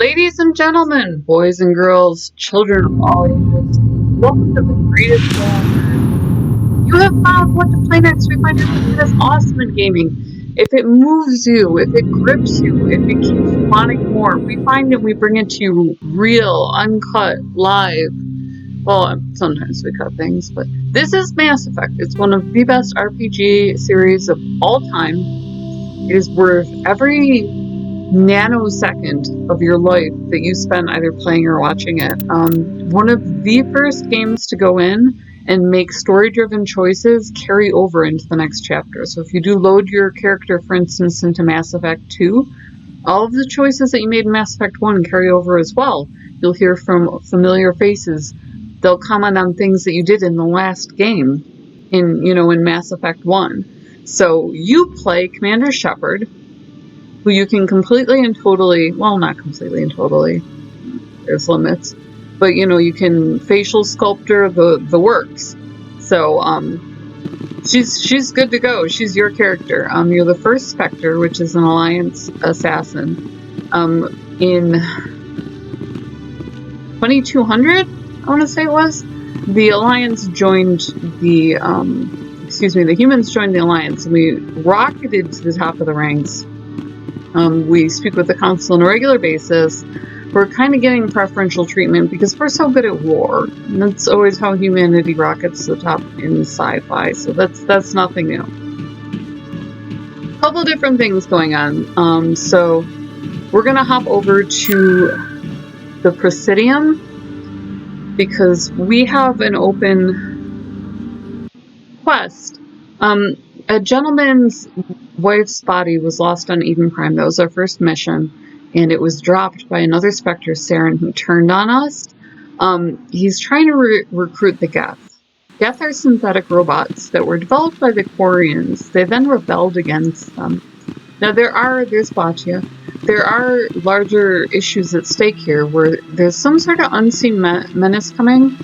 Ladies and gentlemen, boys and girls, children of all ages, welcome to the greatest show on earth. You have found what to play next. We find something that is awesome in gaming. If it moves you, if it grips you, if it keeps you wanting more, we find it, we bring it to you real, uncut, live. Well, sometimes we cut things, but this is Mass Effect. It's one of the best RPG series of all time. It is worth every nanosecond of your life that you spend either playing or watching it. One of the first games to go in and make story-driven choices carry over into the next chapter. So if you do load your character, for instance, into Mass Effect 2, all of the choices that you made in Mass Effect 1 carry over as well. You'll hear from familiar faces. They'll comment on things that you did in the last game in Mass Effect 1. So you play Commander Shepard, who you can completely and totally, well, not completely and totally, there's limits, but you can facial sculpture the works. So she's good to go. She's your character. You're the first Spectre, which is an Alliance assassin. In 2200, I want to say it was, the Alliance joined the the humans joined the Alliance, and we rocketed to the top of the ranks. We speak with the Council on a regular basis. We're kind of getting preferential treatment because we're so good at war. And that's always how humanity rockets to the top in sci-fi, so that's nothing new. A couple different things going on. So we're going to hop over to the Presidium because we have an open quest. A gentleman's wife's body was lost on Eden Prime. That was our first mission, and it was dropped by another Spectre, Saren, who turned on us. He's trying to recruit the Geth. Geth are synthetic robots that were developed by the Quarians. They then rebelled against them. Now there's Baccia. There are larger issues at stake here, where there's some sort of unseen menace coming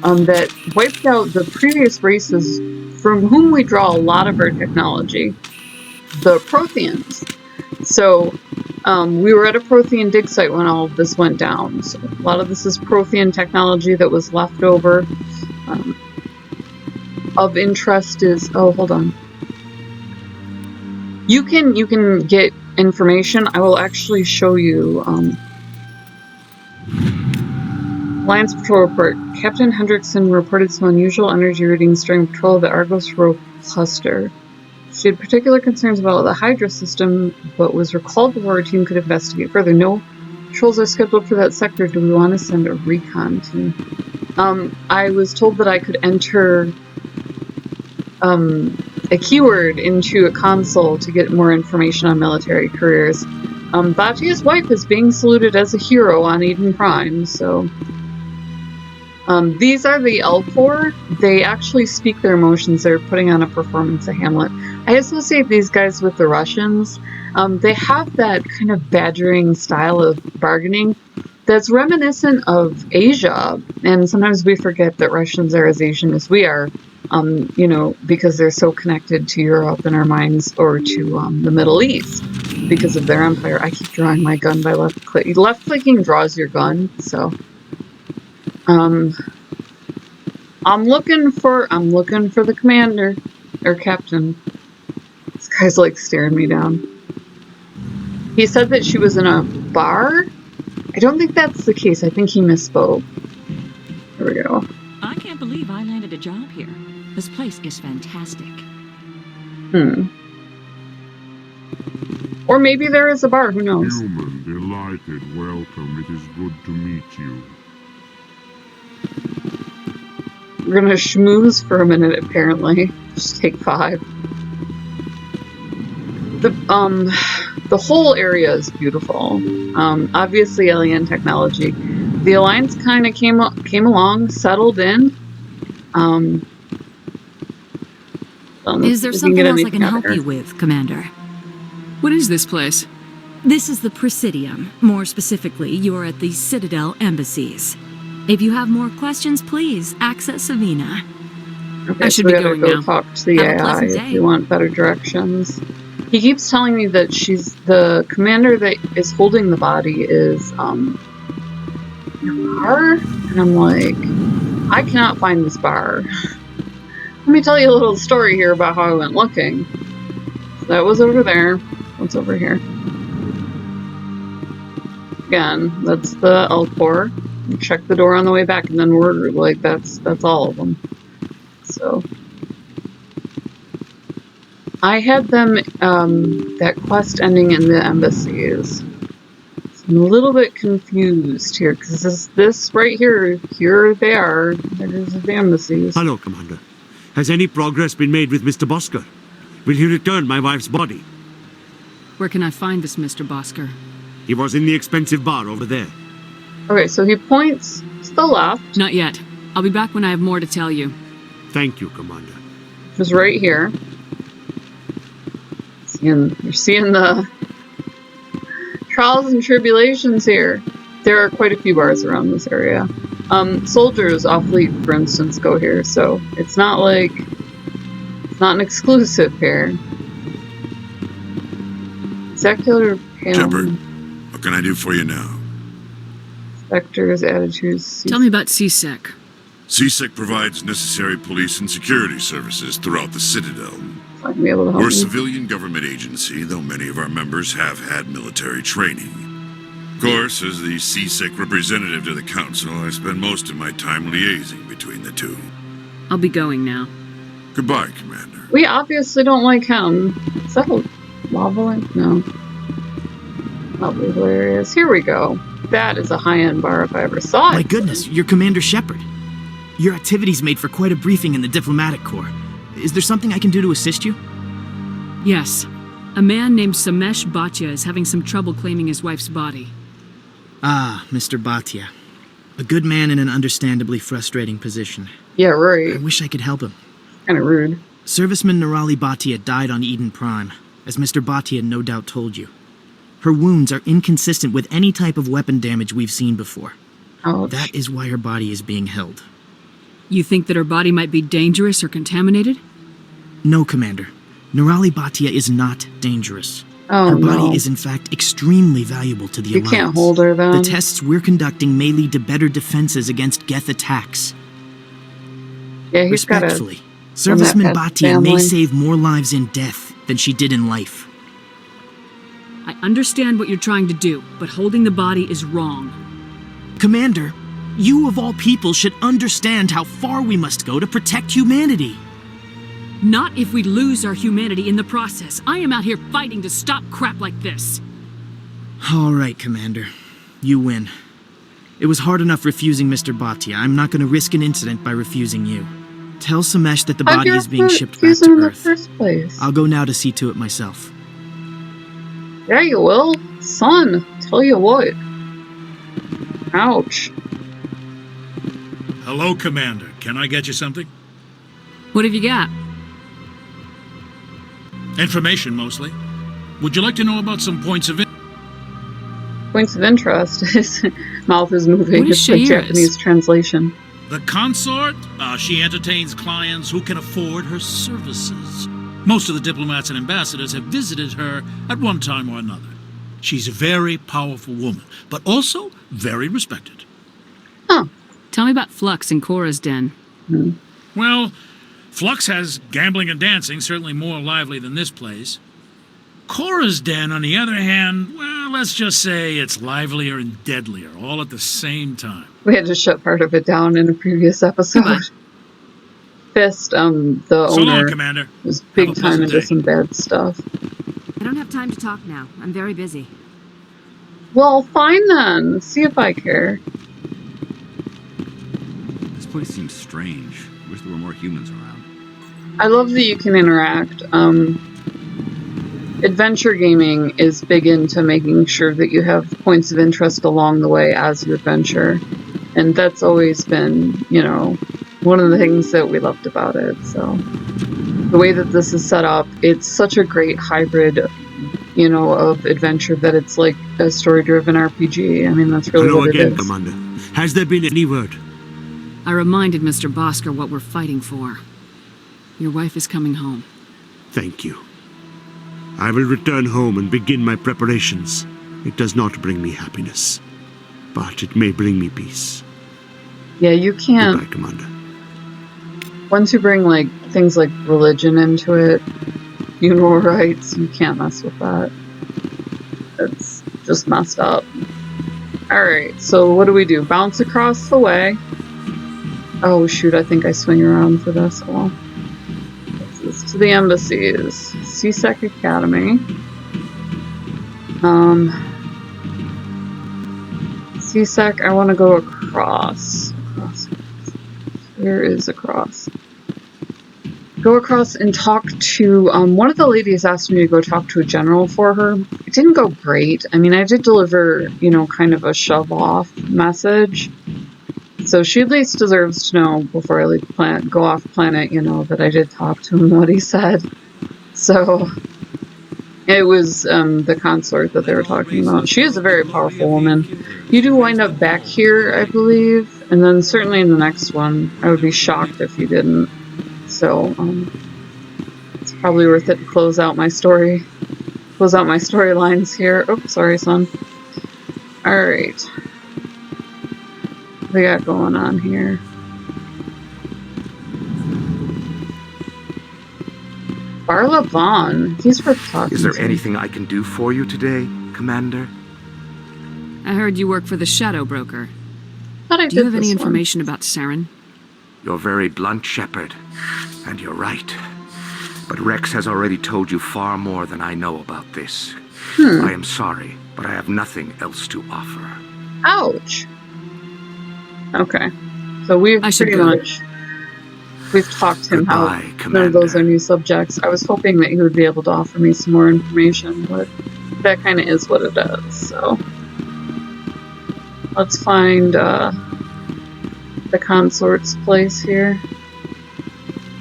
that wiped out the previous races from whom we draw a lot of our technology, the Protheans. So we were at a Prothean dig site when all of this went down. So a lot of this is Prothean technology that was left over. Of interest is, oh, hold on. You can get information. I will actually show you. Alliance Patrol Report. Captain Hendrickson reported some unusual energy readings during patrol of the Argos Row cluster. She had particular concerns about the Hydra system, but was recalled before her team could investigate further. No patrols are scheduled for that sector. Do we want to send a recon team? I was told that I could enter a keyword into a console to get more information on military careers. Baccia's wife is being saluted as a hero on Eden Prime, so... these are the L4. They actually speak their emotions. They're putting on a performance of Hamlet. I associate these guys with the Russians. They have that kind of badgering style of bargaining that's reminiscent of Asia. And sometimes we forget that Russians are as Asian as we are, because they're so connected to Europe in our minds, or to the Middle East because of their empire. I keep drawing my gun by left click. Left clicking draws your gun, so... I'm looking for the commander, or captain. This guy's like staring me down. He said that she was in a bar? I don't think that's the case. I think he misspoke. Here we go. I can't believe I landed a job here. This place is fantastic. Or maybe there is a bar, who knows? Human, delighted, welcome. It is good to meet you. We're gonna schmooze for a minute, apparently. Just take 5. The whole area is beautiful. Obviously alien technology. The Alliance kind of came along, settled in. Is there something else I can help you with, Commander? What is this place? This is the Presidium. More specifically, you are at the Citadel embassies. If you have more questions, please access Savina. Okay, I should so we be gotta going go now. talk to the Have a AI pleasant if day. you want better directions. He keeps telling me that the commander that is holding the body is, your bar? And I'm like, I cannot find this bar. Let me tell you a little story here about how I went looking. So that was over there. What's over here? Again, that's the L4. Check the door on the way back, and then we're like, that's all of them. So I had them that quest ending in the embassies. So I'm a little bit confused here because this right here they are. There's the embassies. Hello, Commander. Has any progress been made with Mr. Bosker? Will he return my wife's body? Where can I find this Mr. Bosker? He was in the expensive bar over there. Okay, so he points to the left. Not yet. I'll be back when I have more to tell you. Thank you, Commander. Just right here. You're seeing the trials and tribulations here. There are quite a few bars around this area. Soldiers off fleet, for instance, go here, so it's not like it's not an exclusive here. Secular Shepard, what can I do for you now? Specters, attitudes. Tell me about CSEC. CSEC provides necessary police and security services throughout the Citadel. I can be able to help We're a you. civilian government agency, though many of our members have had military training. Of course, as the CSEC representative to the Council, I spend most of my time liaising between the two. I'll be going now. Goodbye, Commander. We obviously don't like him. Is that a lava lamp? No. That'll be hilarious. Here we go. That is a high-end bar if I ever saw it. My goodness, you're Commander Shepard. Your activities made for quite a briefing in the Diplomatic Corps. Is there something I can do to assist you? Yes. A man named Samesh Bhatia is having some trouble claiming his wife's body. Ah, Mr. Bhatia. A good man in an understandably frustrating position. Yeah, right. I wish I could help him. Kind of rude. Serviceman Nirali Bhatia died on Eden Prime, as Mr. Bhatia no doubt told you. Her wounds are inconsistent with any type of weapon damage we've seen before. Ouch. That is why her body is being held. You think that her body might be dangerous or contaminated? No, Commander. Nirali Bhatia is not dangerous. Oh, her body no. is in fact extremely valuable to the You Alliance. can't hold her then. The tests we're conducting may lead to better defenses against Geth attacks. Yeah, he's got Respectfully, Serviceman that Bhatia may family. save more lives in death than she did in life. I understand what you're trying to do, but holding the body is wrong. Commander, you of all people should understand how far we must go to protect humanity. Not if we lose our humanity in the process. I am out here fighting to stop crap like this. All right, Commander. You win. It was hard enough refusing Mr. Bhatia. I'm not going to risk an incident by refusing you. Tell Samesh that the body is being shipped back to in the Earth. first place. I'll go now to see to it myself. Yeah, you will. Son, tell you what. Ouch. Hello, Commander. Can I get you something? What have you got? Information, mostly. Would you like to know about some points of Points of interest. His mouth is moving. What is It's the Shayera's? Japanese translation. The consort? She entertains clients who can afford her services. Most of the diplomats and ambassadors have visited her at one time or another. She's a very powerful woman, but also very respected. Huh. Tell me about Flux and Cora's den. Well, Flux has gambling and dancing, certainly more lively than this place. Cora's den, on the other hand, well, let's just say it's livelier and deadlier, all at the same time. We had to shut part of it down in a previous episode. Goodbye. Fist, the So long, owner, Commander. was big Have a time pleasant into day. some bad stuff. I don't have time to talk now. I'm very busy. Well, fine then. See if I care. This place seems strange. I wish there were more humans around. I love that you can interact. Adventure gaming is big into making sure that you have points of interest along the way as you adventure. And that's always been, you know, one of the things that we loved about it. So the way that this is set up, it's such a great hybrid, you know, of adventure that it's like a story-driven RPG. I mean, that's really Hello what it again, is. Commander. Has there been any word? I reminded Mr. Bosker what we're fighting for. Your wife is coming home. Thank you. I will return home and begin my preparations. It does not bring me happiness, but it may bring me peace. Yeah, you can't. Goodbye, Commander. Once you bring like things like religion into it, funeral rites, you can't mess with that. It's just messed up. Alright, so what do? Bounce across the way. Oh shoot, I think I swing around for this. Well, this is to the embassies. CSEC Academy. CSEC, I want to go across. Where is across? Go across and talk to, one of the ladies asked me to go talk to a general for her. It didn't go great. I mean, I did deliver, you know, kind of a shove-off message. So she at least deserves to know before I leave go off planet, you know, that I did talk to him, what he said. So, it was, the consort that they were talking about. She is a very powerful woman. You do wind up back here, I believe, and then certainly in the next one. I would be shocked if you didn't. So, it's probably worth it to close out my story. Close out my storylines here. Oh, sorry, son. Alright. What we got going on here? Barla Vaughn. He's worth talking to. Is there anything I can do for you today, Commander? I heard you work for the Shadow Broker. Do you have any information about Saren? You're very blunt, Shepard. And you're right. But Rex has already told you far more than I know about this. I am sorry, but I have nothing else to offer. Ouch. Okay. So we've pretty much... We've talked him out. None of those are new subjects. I was hoping that he would be able to offer me some more information, but that kind of is what it is, so... Let's find, the consort's place here.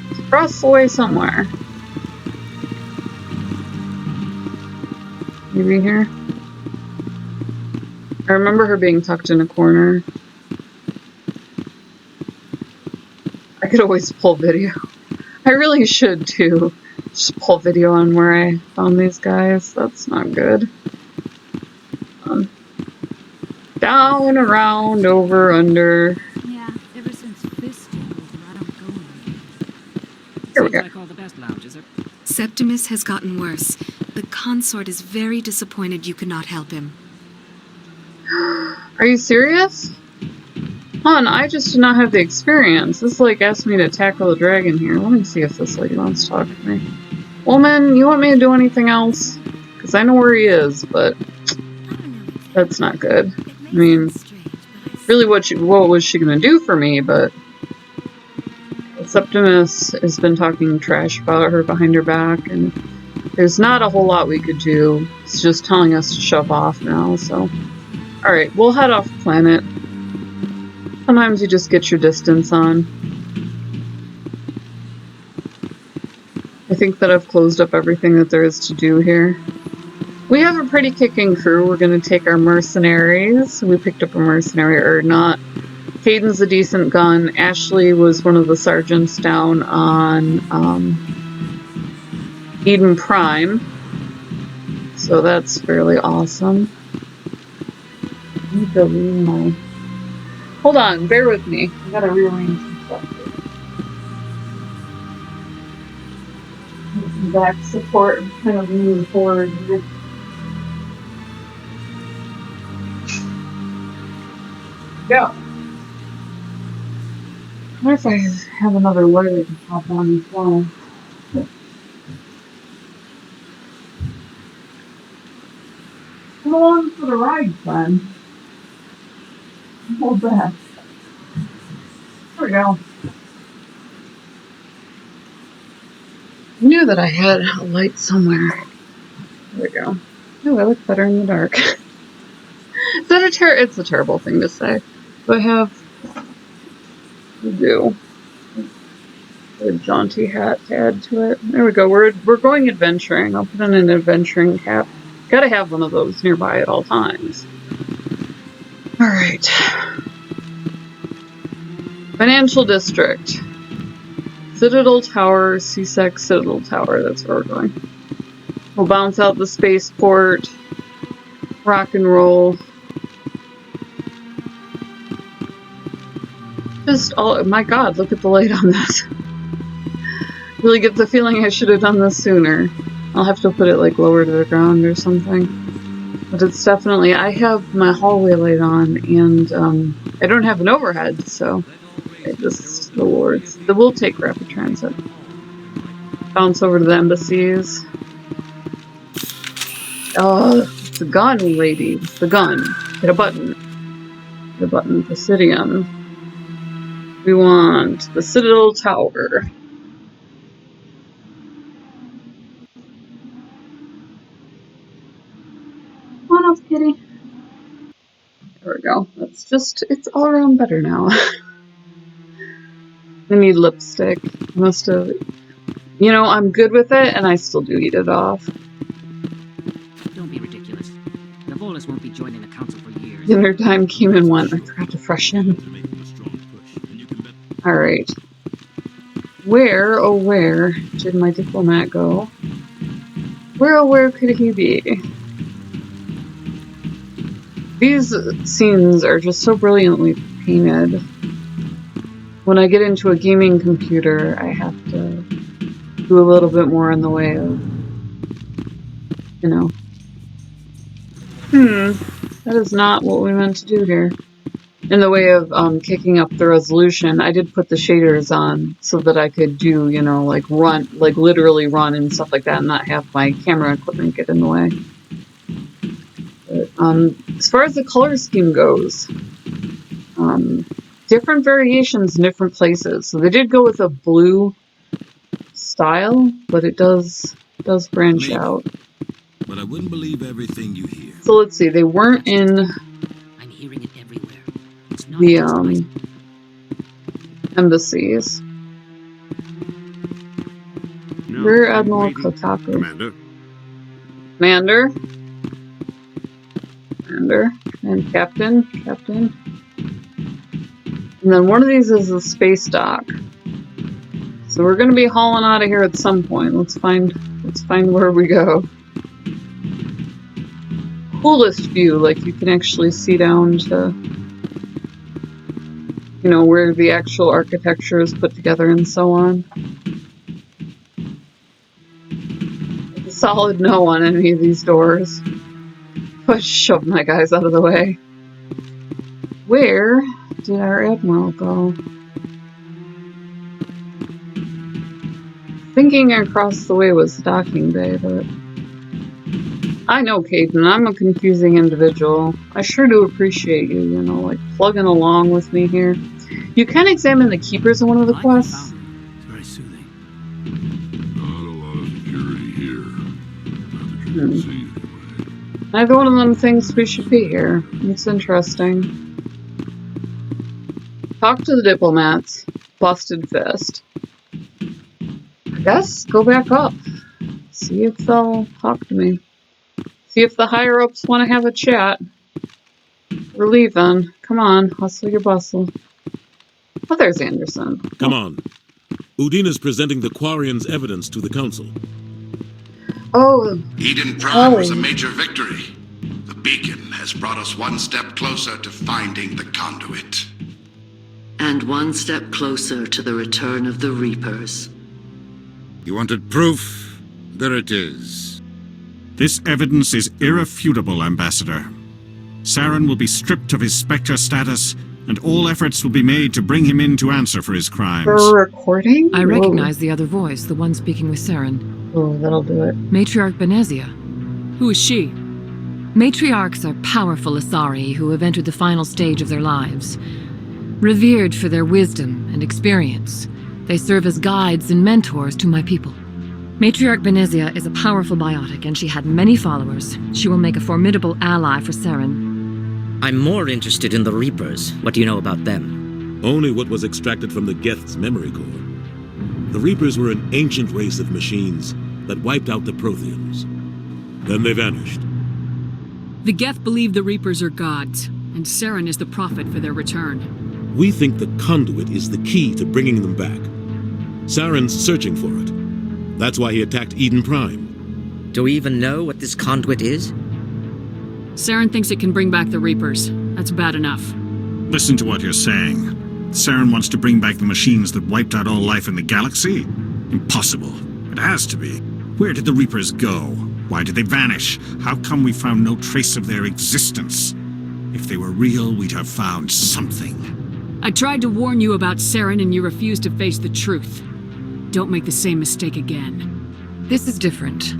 It's across the way somewhere. Maybe here? I remember her being tucked in a corner. I could always pull video. I really should too. Just pull video on where I found these guys. That's not good. Down, around, over, under. Yeah, ever since Fist tables, I don't go anywhere. Here we go. Like all the best lounges are... Septimus has gotten worse. The consort is very disappointed you could not help him. Are you serious? Hon, I just do not have the experience. This like asked me to tackle the dragon here. Let me see if this lady wants to talk to me. Woman, you want me to do anything else? Because I know where he is, but that's not good. I mean, really what was she going to do for me, but Septimus has been talking trash about her behind her back, and there's not a whole lot we could do. It's just telling us to shove off now, so... Alright, we'll head off planet. Sometimes you just get your distance on. I think that I've closed up everything that there is to do here. We have a pretty kicking crew. We're going to take our mercenaries. We picked up a mercenary, or not. Hayden's a decent gun. Ashley was one of the sergeants down on Eden Prime. So that's fairly awesome. Let me my... Hold on, bear with me. I gotta rearrange some stuff here. Back support and kind of moving forward here. Go. I wonder if I have another way I can hop on as well. Come along for the ride, friend. Hold that. There we go. I knew that I had a light somewhere. There we go. Oh, I look better in the dark. Is that it's a terrible thing to say. Do I have... I do. A jaunty hat to add to it. There we go. We're going adventuring. I'll put in an adventuring cap. Gotta have one of those nearby at all times. Alright. Financial District. Citadel Tower, CSEC Citadel Tower. That's where we're going. We'll bounce out the spaceport. Rock and roll. Just, oh my god, look at the light on this. Really get the feeling I should have done this sooner. I'll have to put it like lower to the ground or something. But it's definitely, I have my hallway light on and I don't have an overhead, so this, the lords. We'll take rapid transit. Bounce over to the embassies. Oh, it's the gun, lady. It's the gun. Hit a button. Hit a button. Presidium. We want the Citadel Tower. Come on off, kitty. There we go. That's just, it's all around better now. I need lipstick. Must have, you know, I'm good with it and I still do eat it off. Don't be ridiculous. The Volus won't be joining the council for years. Dinner time came and went. I forgot to freshen. Alright. Where, oh where, did my diplomat go? Where, oh where could he be? These scenes are just so brilliantly painted. When I get into a gaming computer, I have to do a little bit more in the way of, you know. That is not what we meant to do here. In the way of kicking up the resolution, I did put the shaders on so that I could do, you know, like run, like literally run and stuff like that, and not have my camera equipment get in the way. But, as far as the color scheme goes, different variations in different places. So they did go with a blue style, but it does branch out. But I wouldn't believe everything you hear. So let's see, they weren't in I'm hearing it everywhere. It's not the embassies. No, Rear I'm Admiral waiting. Kotaku. Commander. Commander. Commander. And Captain. Captain. And then one of these is a space dock. So we're gonna be hauling out of here at some point. Let's find where we go. Coolest view, like you can actually see down to, you know, where the actual architecture is put together and so on. A solid no on any of these doors. But shove my guys out of the way. Where did our Admiral go? Thinking across the way was the docking bay, but I know, Caden, I'm a confusing individual. I sure do appreciate you, you know, like plugging along with me here. You can examine the keepers in one of the quests. It's very soothing. Not a lot of security here. Not that you can see anyway. Neither one of them thinks we should be here. It's interesting. Talk to the diplomats. Busted fist. I guess go back up. See if they'll talk to me. See if the higher-ups want to have a chat. We're leaving. Come on, hustle your bustle. Oh, there's Anderson. Come on. Udina's presenting the Quarians' evidence to the council. Oh. Eden Prime was a major victory. The beacon has brought us one step closer to finding the conduit. And one step closer to the return of the Reapers. You wanted proof? There it is. This evidence is irrefutable, Ambassador. Saren will be stripped of his Spectre status, and all efforts will be made to bring him in to answer for his crimes. For recording? I recognize the other voice, the one speaking with Saren. Oh, that'll do it. Matriarch Benezia. Who is she? Matriarchs are powerful Asari who have entered the final stage of their lives. Revered for their wisdom and experience, they serve as guides and mentors to my people. Matriarch Benezia is a powerful biotic, and she had many followers. She will make a formidable ally for Saren. I'm more interested in the Reapers. What do you know about them? Only what was extracted from the Geth's memory core. The Reapers were an ancient race of machines that wiped out the Protheans. Then they vanished. The Geth believe the Reapers are gods, and Saren is the prophet for their return. We think the conduit is the key to bringing them back. Saren's searching for it. That's why he attacked Eden Prime. Do we even know what this conduit is? Saren thinks it can bring back the Reapers. That's bad enough. Listen to what you're saying. Saren wants to bring back the machines that wiped out all life in the galaxy? Impossible. It has to be. Where did the Reapers go? Why did they vanish? How come we found no trace of their existence? If they were real, we'd have found something. I tried to warn you about Saren and you refused to face the truth. Don't make the same mistake again. This is different.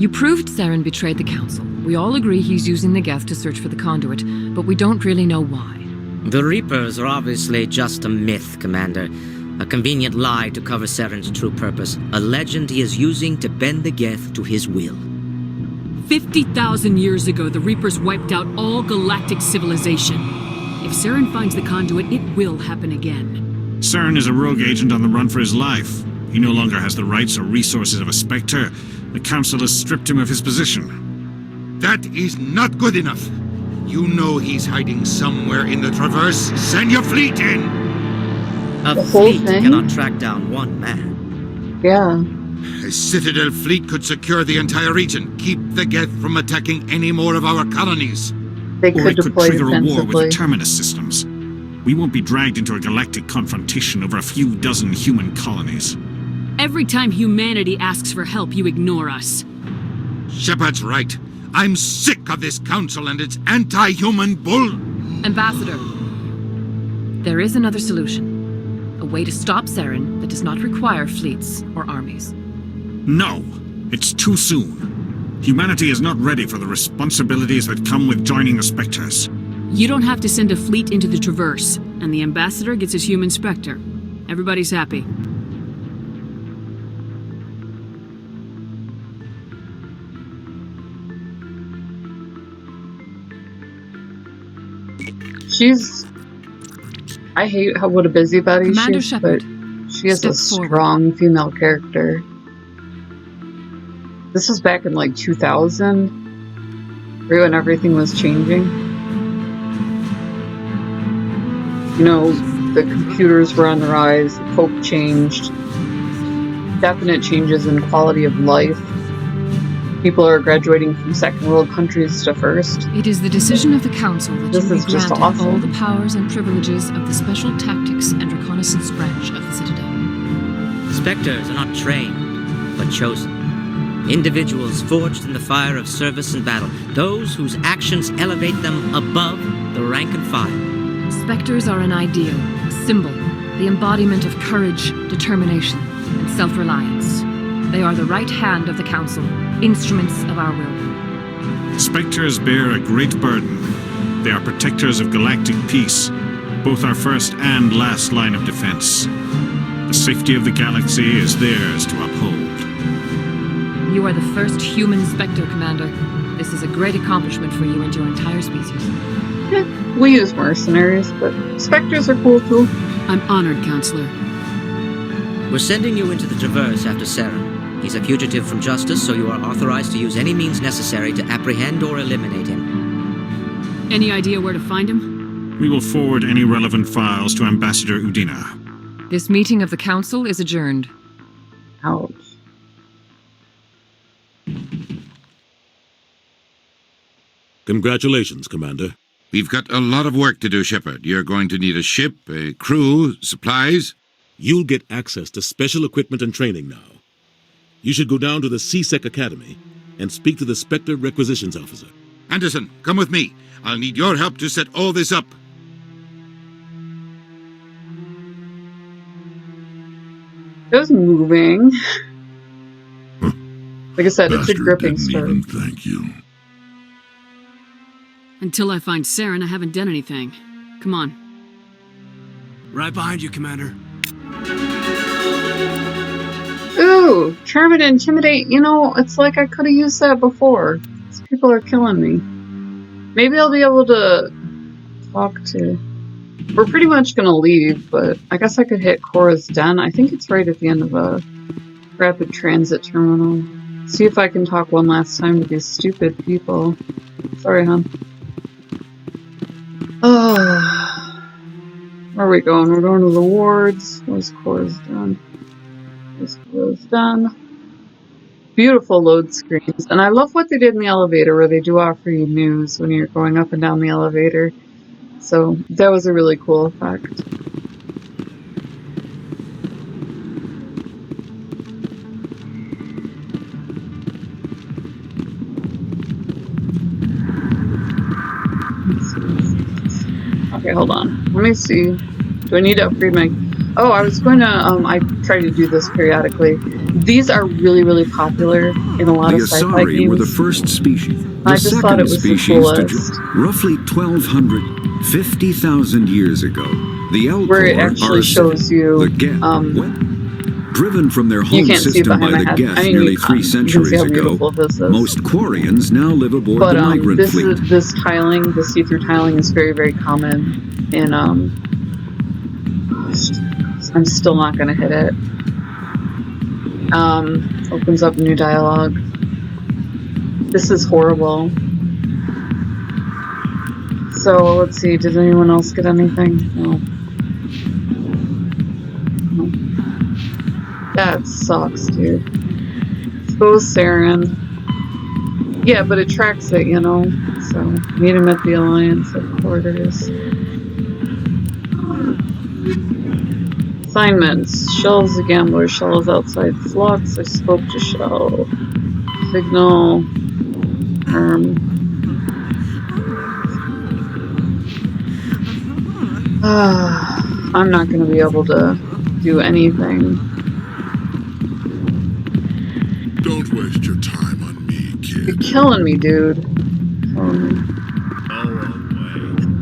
You proved Saren betrayed the Council. We all agree he's using the Geth to search for the conduit, but we don't really know why. The Reapers are obviously just a myth, Commander. A convenient lie to cover Saren's true purpose. A legend he is using to bend the Geth to his will. 50,000 years ago, the Reapers wiped out all galactic civilization. If Saren finds the conduit, it will happen again. Saren is a rogue agent on the run for his life. He no longer has the rights or resources of a Spectre. The Council has stripped him of his position. That is not good enough. You know he's hiding somewhere in the Traverse. Send your fleet in! A fleet cannot track down one man. Yeah. A Citadel fleet could secure the entire region, keep the Geth from attacking any more of our colonies. They or it could deploy trigger a war with the defensively. Terminus systems. We won't be dragged into a galactic confrontation over a few dozen human colonies. Every time humanity asks for help, you ignore us. Shepard's right. I'm sick of this council and its anti-human bull. Ambassador, there is another solution. A way to stop Saren that does not require fleets or armies. No, it's too soon. Humanity is not ready for the responsibilities that come with joining the Spectres. You don't have to send a fleet into the Traverse, and the Ambassador gets his human Spectre. Everybody's happy. I hate what a busybody Commander she is, Shepard, but she is a step forward. strong female character. This was back in like 2000, right when everything was changing. You know, the computers were on the rise, the Pope changed, definite changes in quality of life. People are graduating from second world countries to first. It is the decision of the Council that This you be is just granted awesome. all the powers and privileges of the Special Tactics and Reconnaissance branch of the Citadel. Spectres are not trained, but chosen. Individuals forged in the fire of service and battle. Those whose actions elevate them above the rank and file. Spectres are an ideal, a symbol, the embodiment of courage, determination, and self-reliance. They are the right hand of the Council, instruments of our will. Spectres bear a great burden. They are protectors of galactic peace, both our first and last line of defense. The safety of the galaxy is theirs to uphold. You are the first human Spectre, Commander. This is a great accomplishment for you and your entire species. We use mercenaries, but Spectres are cool too. I'm honored, Counselor. We're sending you into the Traverse after Saren. He's a fugitive from justice, so you are authorized to use any means necessary to apprehend or eliminate him. Any idea where to find him? We will forward any relevant files to Ambassador Udina. This meeting of the Council is adjourned. Ouch. Congratulations, Commander. We've got a lot of work to do, Shepard. You're going to need a ship, a crew, supplies. You'll get access to special equipment and training now. You should go down to the CSEC Academy and speak to the Spectre Requisitions Officer. Anderson, come with me. I'll need your help to set all this up. It was moving. Like I said, it's a gripping story. Thank you. Until I find Saren, I haven't done anything. Come on. Right behind you, Commander. Ooh, charm and intimidate. You know, it's like I could have used that before. These people are killing me. Maybe I'll be able to talk to... We're pretty much gonna leave, but I guess I could hit Cora's Den. I think it's right at the end of a rapid transit terminal. See if I can talk one last time to these stupid people. Sorry, hon. Oh, where are we going? We're going to the wards. Where's Cora's Den? Where's Cora's Den? beautiful load screens. And I love what they did in the elevator, where they do offer you news when you're going up and down the elevator. So that was a really cool effect. Okay, hold on. Let me see. Do I need to upgrade my... Oh, I was going to... I try to do this periodically. These are really, really popular in a lot of sci-fi games. The Asari were the first species. I just thought it was the coolest. Roughly 1,250,000 years ago, the Elcor where it actually shows you... driven from their home system by the Geth nearly 3 centuries ago, most Quarians now live aboard the migrant fleet. This tiling, the see-through tiling, is very, very common in, I'm still not gonna hit it. Opens up new dialogue. This is horrible. So, let's see, did anyone else get anything? No. That sucks, dude. Expose Saren. Yeah, but it tracks it, you know? So, meet him at the Alliance headquarters. Assignments. Shell's the gambler. Shell is outside Flux. I spoke to Shell. Signal. I'm not going to be able to do anything. Don't waste your time on me, kid. You're killing me, dude.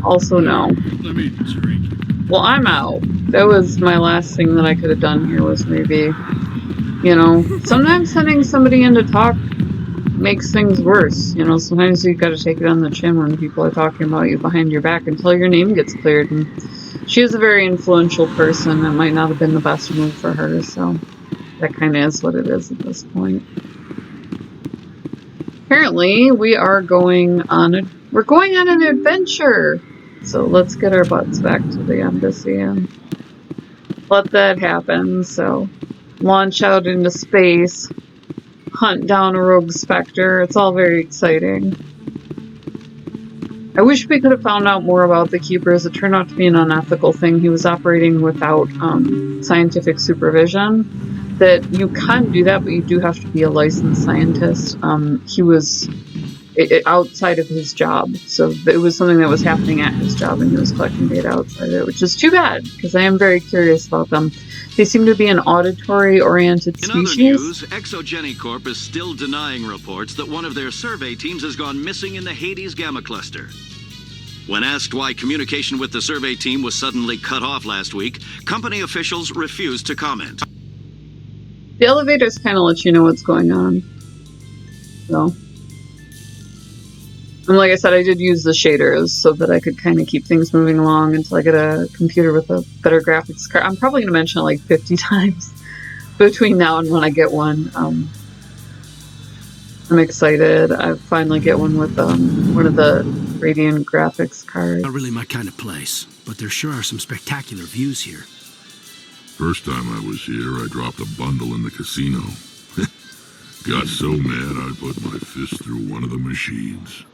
Also, no. Let me drink. Well, I'm out. That was my last thing that I could have done here, was maybe, you know, sometimes sending somebody in to talk makes things worse. You know, sometimes you gotta take it on the chin when people are talking about you behind your back until your name gets cleared. And she is a very influential person. That might not have been the best move for her, so that kind of is what it is at this point. Apparently, we are going on an adventure. So let's get our butts back to the embassy and let that happen. So launch out into space, hunt down a rogue specter. It's all very exciting. I wish we could have found out more about the Keepers. It turned out to be an unethical thing. He was operating without scientific supervision. That you can do that, but you do have to be a licensed scientist. He was outside of his job, so it was something that was happening at his job, and he was collecting data outside of it, which is too bad, because I am very curious about them. They seem to be an auditory-oriented species. In other news, Exogeny Corp is still denying reports that one of their survey teams has gone missing in the Hades Gamma Cluster. When asked why communication with the survey team was suddenly cut off last week, company officials refused to comment. The elevators kind of let you know what's going on. So, and like I said, I did use the shaders so that I could kind of keep things moving along until I get a computer with a better graphics card. I'm probably going to mention it like 50 times between now and when I get one. I'm excited. I finally get one with one of the Radiant graphics cards. Not really my kind of place, but there sure are some spectacular views here. First time I was here, I dropped a bundle in the casino. Got so mad I put my fist through one of the machines.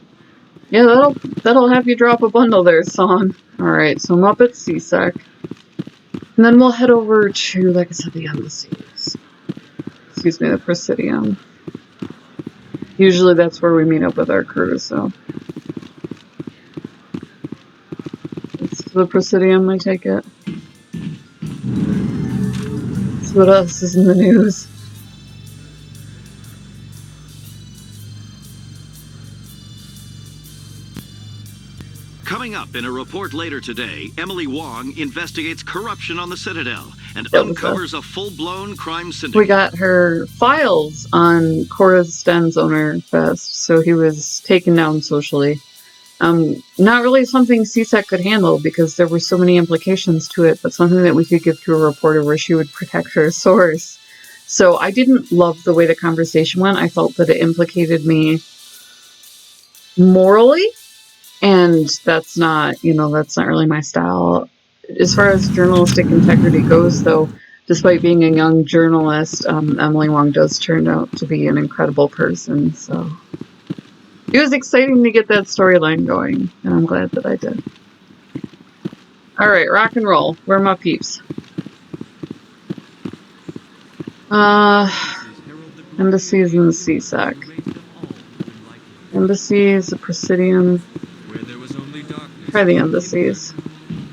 Yeah, that'll have you drop a bundle there, son. Alright, so I'm up at CSEC. And then we'll head over to, like I said, the embassies. Excuse me, the Presidium. Usually that's where we meet up with our crew, so. It's the Presidium, I take it. So what else is in the news? Coming up in a report later today, Emily Wong investigates corruption on the Citadel and uncovers a full-blown crime syndicate. We got her files on Cora Sten's owner Fest, so he was taken down socially. Not really something CSEC could handle because there were so many implications to it, but something that we could give to a reporter where she would protect her source. So I didn't love the way the conversation went. I felt that it implicated me morally, and that's not really my style. As far as journalistic integrity goes, though, despite being a young journalist, Emily Wong does turn out to be an incredible person, so it was exciting to get that storyline going, and I'm glad that I did. Alright, rock and roll. Where are my peeps? Embassies in the CSEC. Embassies, the Presidium. Try the embassies.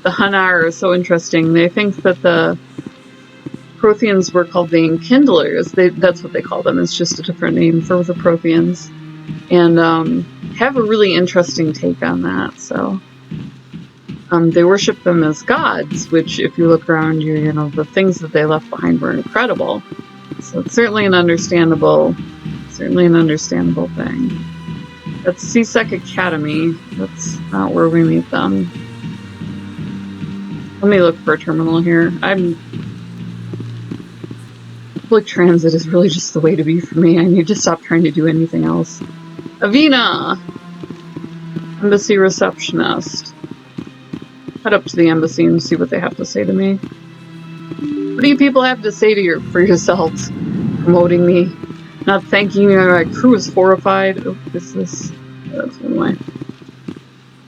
The Hanar are so interesting. They think that the Protheans were called the Enkindlers. That's what they call them. It's just a different name for the Protheans. And have a really interesting take on that. So they worship them as gods, which if you look around you, you know, the things that they left behind were incredible. So it's certainly an understandable thing. That's CSEC Academy. That's not where we meet them. Let me look for a terminal here. Public transit is really just the way to be for me. I need to stop trying to do anything else. Avina! Embassy receptionist. Head up to the embassy and see what they have to say to me. What do you people have to say for yourselves? Promoting me, not thanking me. My crew is horrified. Oh, that's one way.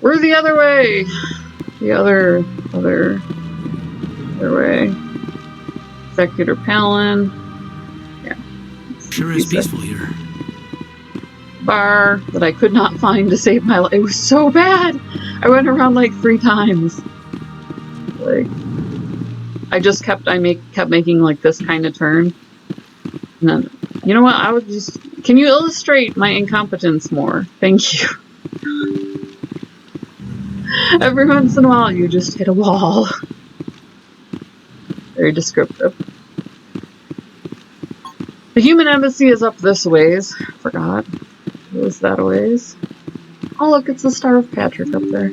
We're the other way. The other way. Executor Palin. Yeah. Sure is peaceful here. Bar that I could not find to save my life. It was so bad. I went around like 3 times. Like, I just kept making like this kind of turn. And then, you know what? I would just. Can you illustrate my incompetence more? Thank you. Every once in a while, you just hit a wall. Very descriptive. The human embassy is up this ways. Forgot. It was that ways. Oh, look, it's the Star of Patrick up there.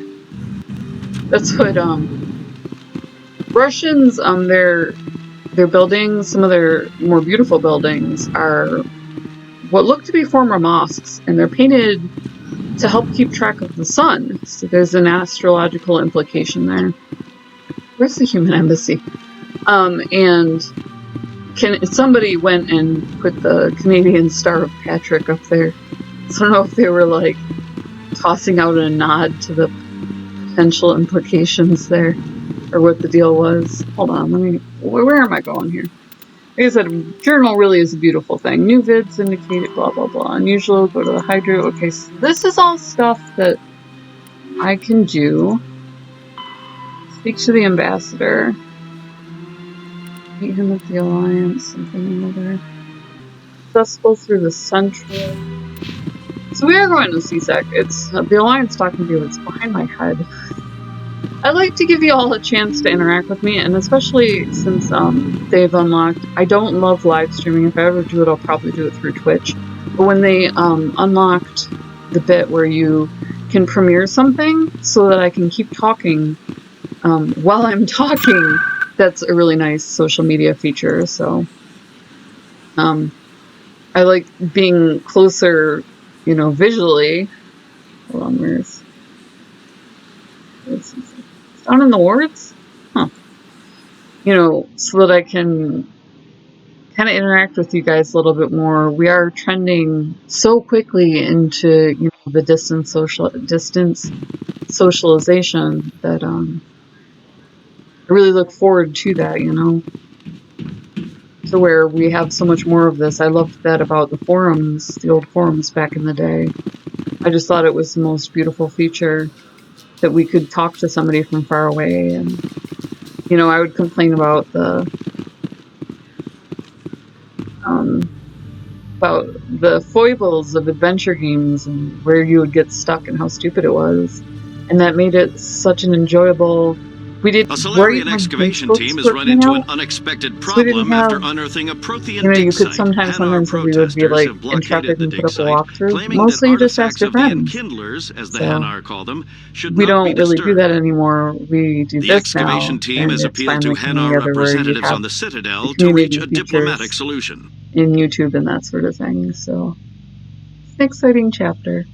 That's what, Russians, their buildings, some of their more beautiful buildings, are what look to be former mosques, and they're painted to help keep track of the sun. So there's an astrological implication there. Where's the human embassy? And somebody went and put the Canadian Star of Patrick up there. So I don't know if they were like tossing out a nod to the potential implications there, or what the deal was. Hold on, where am I going here? Like I said, journal really is a beautiful thing. New vids indicated, blah, blah, blah. Unusual, go to the Hydro. Okay, so this is all stuff that I can do. Speak to the ambassador. Meet him at the Alliance, something or other. Accessible through the Central. So we are going to CSEC. It's the Alliance talking to you. It's behind my head. I like to give you all a chance to interact with me, and especially since they've unlocked. I don't love live streaming. If I ever do it, I'll probably do it through Twitch. But when they unlocked the bit where you can premiere something so that I can keep talking while I'm talking, that's a really nice social media feature. So I like being closer, you know, visually. Hold on, where's it's down in the wards? Huh. You know, so that I can kind of interact with you guys a little bit more. We are trending so quickly into, you know, the distance socialization that I really look forward to that, you know. To where we have so much more of this. I loved that about the forums, the old forums back in the day. I just thought it was the most beautiful feature that we could talk to somebody from far away. And, you know, I would complain about the foibles of adventure games and where you would get stuck and how stupid it was. And that made it such an enjoyable. A Solarian excavation team has run into an unexpected problem after unearthing a Prothean dig you could site. sometimes we would be like intrepid and put up a walkthrough. Mostly you just ask your friends. Enkindlers, as the Hanar call them, should we not don't be really disturbed. do that anymore. We do the this now. The excavation team has appealed to Hanar representatives on the Citadel to reach a diplomatic solution. In YouTube and that sort of thing. So it's an exciting chapter.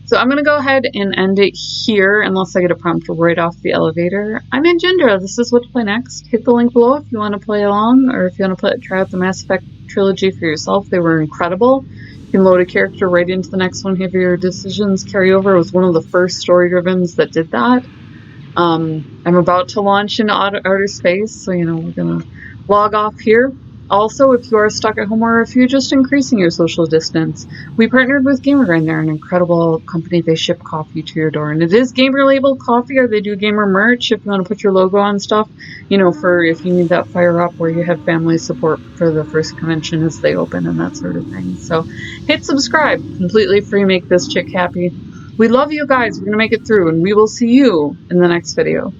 So I'm going to go ahead and end it here, unless I get a prompt right off the elevator. I'm Anjindra. This is What to Play Next. Hit the link below if you want to play along, or if you want to try out the Mass Effect trilogy for yourself. They were incredible. You can load a character right into the next one, have your decisions carry over. It was one of the first story-drivens that did that. I'm about to launch into outer space, so, you know, we're going to log off here. Also, if you are stuck at home or if you're just increasing your social distance, we partnered with GamerGrind. They're an incredible company. They ship coffee to your door, and it is gamer-labeled coffee, or they do gamer merch if you want to put your logo on stuff, you know, for if you need that fire up where you have family support for the first convention as they open and that sort of thing. So hit subscribe, completely free, make this chick happy. We love you guys. We're going to make it through, and we will see you in the next video.